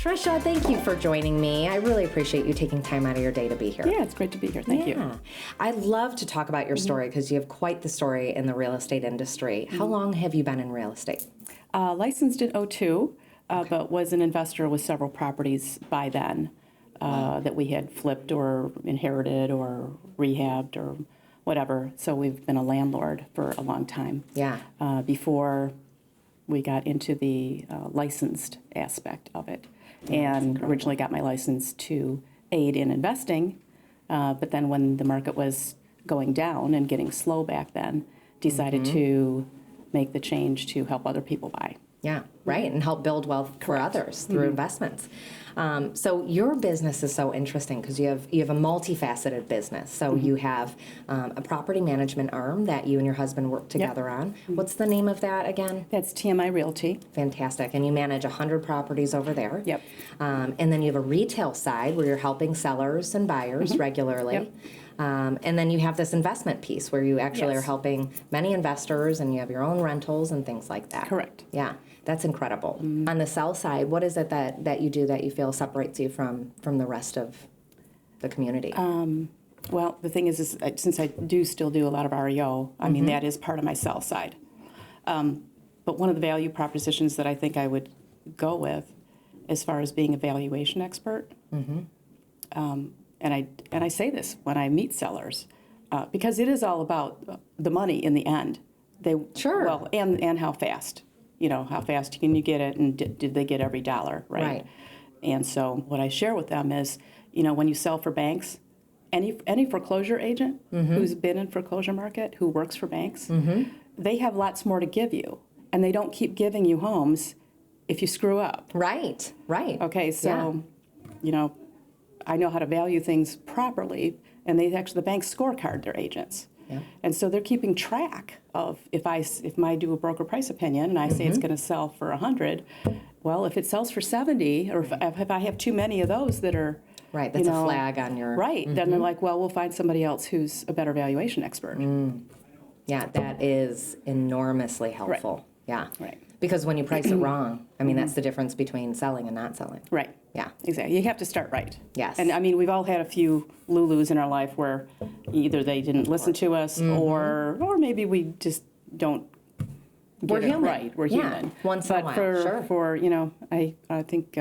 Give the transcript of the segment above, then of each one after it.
Tricia, thank you for joining me. I really appreciate you taking time out of your day to be here. Yeah, it's great to be here. Thank you. I love to talk about your story because you have quite the story in the real estate industry. How long have you been in real estate? Licensed in '02, but was an investor with several properties by then that we had flipped or inherited or rehabbed or whatever. So we've been a landlord for a long time. Yeah. Before we got into the licensed aspect of it. And originally got my license to aid in investing, but then when the market was going down and getting slow back then, decided to make the change to help other people buy. Yeah, right, and help build wealth for others through investments. So your business is so interesting because you have a multifaceted business. So you have a property management arm that you and your husband work together on. What's the name of that again? That's TMI Realty. Fantastic, and you manage 100 properties over there. Yep. And then you have a retail side where you're helping sellers and buyers regularly. Yep. And then you have this investment piece where you actually Yes. are helping many investors and you have your own rentals and things like that. Correct. Yeah, that's incredible. On the sell side, what is it that you do that you feel separates you from the rest of the community? Well, the thing is since I do still do a lot of REO, I mean, that is part of my sell side. But one of the value propositions that I think I would go with as far as being a valuation expert, and I say this when I meet sellers, because it is all about the money in the end. Sure. Well, and how fast. How fast can you get it, and did they get every dollar, right? Right. And so what I share with them is, when you sell for banks, any foreclosure agent who's been in foreclosure market, who works for banks, they have lots more to give you, and they don't keep giving you homes if you screw up. Right. Okay, so, I know how to value things properly, and the banks scorecard their agents. Yeah. And so they're keeping track of if I do a broker price opinion and I say it's going to sell for 100, well, if it sells for 70, or if I have too many of those that are Right, that's a flag on your... Right, then they're like, well, we'll find somebody else who's a better valuation expert. Yeah, that is enormously helpful. Right. Yeah. Right. Because when you price it wrong, I mean, that's the difference between selling and not selling. Right. Yeah. Exactly. You have to start right. Yes. And I mean, we've all had a few Lulus in our life where either they didn't listen to us or maybe we just don't get We're it human. right. We're Yeah. human. Once in a while, sure. I think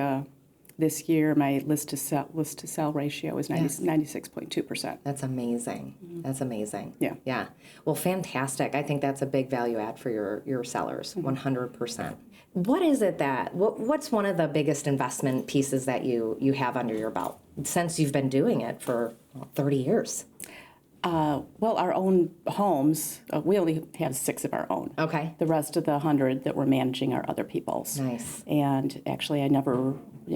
this year my list to sell ratio is 96.2%. That's amazing. That's amazing. Yeah. Yeah. Well, fantastic. I think that's a big value add for your sellers, 100%. What is it what's one of the biggest investment pieces that you have under your belt since you've been doing it for 30 years? Well, our own homes, we only have 6 of our own. Okay. The rest of the 100 that we're managing are other people's. Nice. And actually, I never,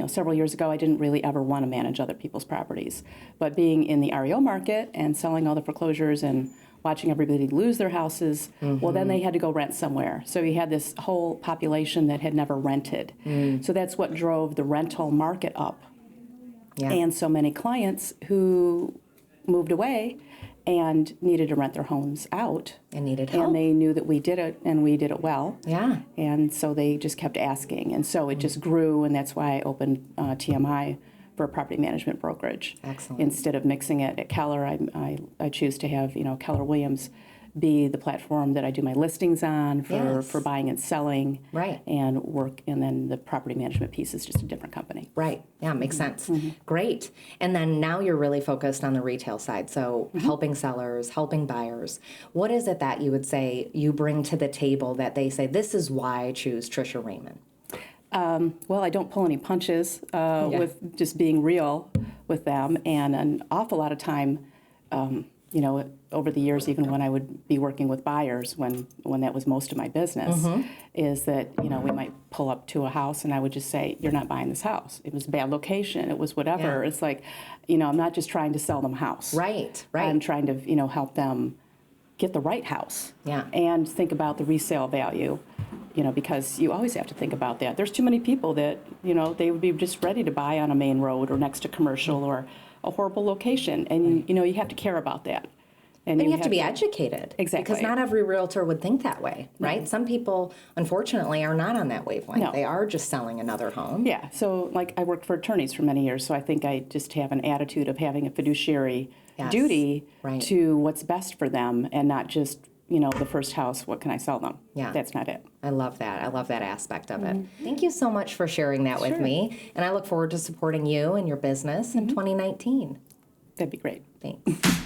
several years ago, I didn't really ever want to manage other people's properties. But being in the REO market and selling all the foreclosures and watching everybody lose their houses, well, then they had to go rent somewhere. So you had this whole population that had never rented. So that's what drove the rental market up. Yeah. And so many clients who moved away and needed to rent their homes out. And needed help. And they knew that we did it, and we did it well. Yeah. And so they just kept asking. And so it just grew, and that's why I opened TMI for a property management brokerage. Excellent. Instead of mixing it at Keller, I choose to have, Keller Williams be the platform that I do my listings on for buying and selling. Right. And work, and then the property management piece is just a different company. Right. Yeah, makes sense. Great. And then now you're really focused on the retail side. So helping sellers, helping buyers. What is it that you would say you bring to the table that they say, this is why I choose Tricia Raymond? Well, I don't pull any punches with just being real with them. And an awful lot of time, over the years, even when I would be working with buyers, when that was most of my business, is that, we might pull up to a house and I would just say, you're not buying this house. It was a bad location. It was whatever. Yeah. It's like, I'm not just trying to sell them a house. Right. I'm trying to, help them get the right house. Yeah. And think about the resale value, because you always have to think about that. There's too many people that, they would be just ready to buy on a main road or next to commercial or a horrible location. And, you have to care about that. And you have to be educated. Exactly. Because not every realtor would think that way, right? Some people, unfortunately, are not on that wavelength. No. They are just selling another home. Yeah, so like I worked for attorneys for many years, so I think I just have an attitude of having a fiduciary Yes, duty right. to what's best for them and not just, the first house, what can I sell them? Yeah. That's not it. I love that. I love that aspect of it. Thank you so much for sharing that with Sure. me. And I look forward to supporting you and your business in 2019. That'd be great. Thanks.